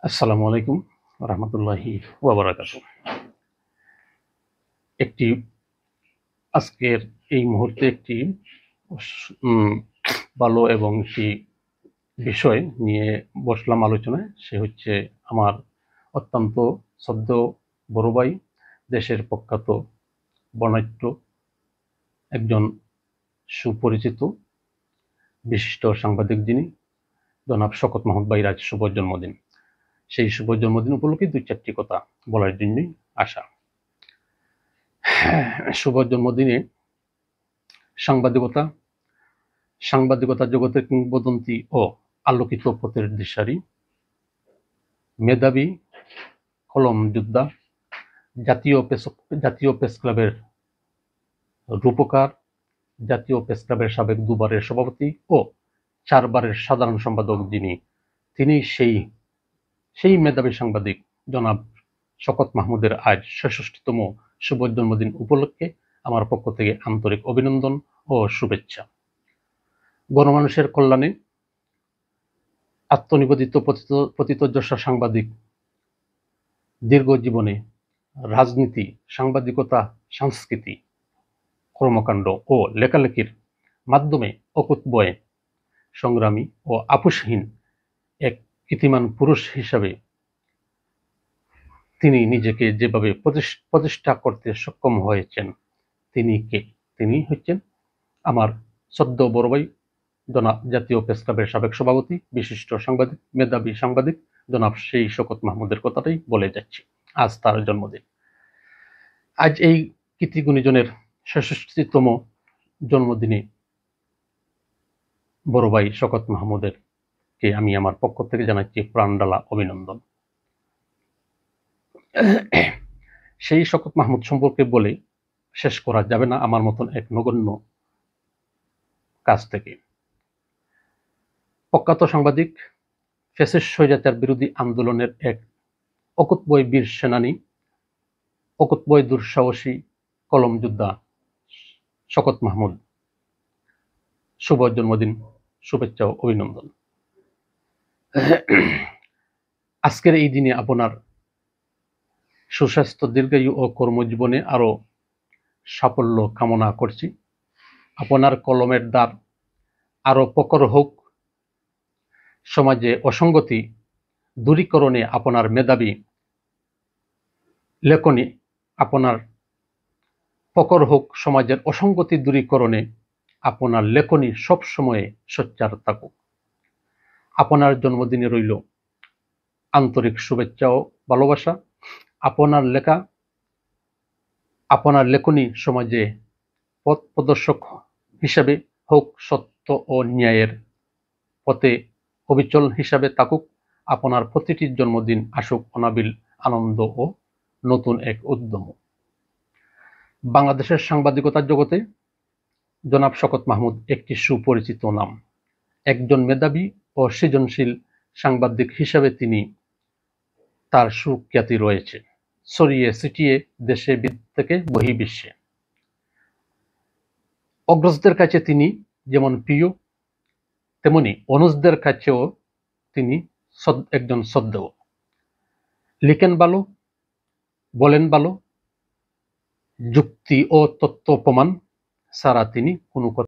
আসসালামু আলাইকুম রহমতুল্লাহি ওয়া বারাকাতুহু। একটি আজকের এই মুহূর্তে একটি ভালো এবং একটি বিষয় নিয়ে বসলাম আলোচনায়। সে হচ্ছে আমার অত্যন্ত শ্রদ্ধেয় বড় ভাই, দেশের প্রখ্যাত বর্ণাঢ্য একজন সুপরিচিত বিশিষ্ট সাংবাদিক, যিনি জনাব শওকত মাহমুদ ভাইয়ের আজ শুভ জন্মদিন। সেই শুভ জন্মদিন উপলক্ষে দুই চারটি কথা বলার জন্যই আসা। শুভ জন্মদিনে সাংবাদিকতা জগতের কিংবদন্তি ও আলোকিত পথের দিশারি, মেধাবী কলম যোদ্ধা, জাতীয় প্রেস ক্লাবের রূপকার, জাতীয় প্রেস ক্লাবের সাবেক দুবারের সভাপতি ও 4 বারের সাধারণ সম্পাদক, তিনি সেই মেধাবী সাংবাদিক জনাব শওকত মাহমুদের আজ 66তম শুভ জন্মদিন উপলক্ষে আমার পক্ষ থেকে আন্তরিক অভিনন্দন ও শুভেচ্ছা। গণমানুষের কল্যাণে আত্মনিবেদিত প্রথিতযশা সাংবাদিক, দীর্ঘ জীবনে রাজনীতি, সাংবাদিকতা, সংস্কৃতি, কর্মকাণ্ড ও লেখালেখির মাধ্যমে অকুতোভয় সংগ্রামী ও আপোষহীন এক কীর্তিমান পুরুষ হিসাবে তিনি নিজেকে যেভাবে প্রতিষ্ঠা করতে সক্ষম হয়েছেন, তিনি হচ্ছেন আমার শ্রদ্ধেয় বড় ভাই, জনাব জাতীয় প্রেস ক্লাবের সাবেক সভাপতি, বিশিষ্ট সাংবাদিক, মেধাবী সাংবাদিক জনাব সেই শওকত মাহমুদের কথাটাই বলে যাচ্ছি। আজ তার জন্মদিন। আজ এই কীর্তিগুণীজনের 66তম জন্মদিনে বড় ভাই শওকত মাহমুদেরকে আমি আমার পক্ষ থেকে জানাচ্ছি প্রাণঢালা অভিনন্দন। সেই শওকত মাহমুদ সম্পর্কে বলে শেষ করা যাবে না আমার মতন এক নগণ্য কাজ থেকে। প্রখ্যাত সাংবাদিক, ফ্যাসিস্ট স্বৈরাচার বিরোধী আন্দোলনের এক অকুতোভয় বীর সেনানী, অকুতোভয় দুঃসাহসী কলম যোদ্ধা শওকত মাহমুদ, শুভ জন্মদিন, শুভেচ্ছা ও অভিনন্দন। আজকের এই দিনে আপনার সুস্বাস্থ্য, দীর্ঘায়ু ও কর্মজীবনে আরো সাফল্য কামনা করছি। আপনার কলমের দ্বার আরো প্রখর হোক, সমাজে অসঙ্গতি দূরীকরণে আপনার মেধাবী লেখনী আপনার প্রখর হোক, সমাজের অসঙ্গতি দূরীকরণে আপনার লেখনী সবসময় সোচ্চার থাকুক। আপনার জন্মদিনে রইল আন্তরিক শুভেচ্ছা ও ভালোবাসা। আপনার লেখা, আপনার লেখনী সমাজে পথ প্রদর্শক হিসাবে হোক, সত্য ও ন্যায়ের পথে অবিচল হিসাবে থাকুক। আপনার প্রতিটি জন্মদিন আসুক অনাবিল আনন্দ ও নতুন এক উদ্যম। বাংলাদেশের সাংবাদিকতার জগতে জনাব শওকত মাহমুদ একটি সুপরিচিত নাম। একজন মেধাবী ও সৃজনশীল সাংবাদিক হিসাবে তার সুখ্যাতি রয়েছে ছড়িয়ে ছিটিয়ে দেশে থেকে বহির্বিশ্বে। অগ্রজদের কাছে তিনি যেমন প্রিয়, তেমনি অনুজদের কাছেও তিনি একজন শ্রদ্ধেয়। লিখেন ভালো, বলেন ভালো, যুক্তি ও তথ্য প্রমাণ ছাড়া তিনি কোনো কথা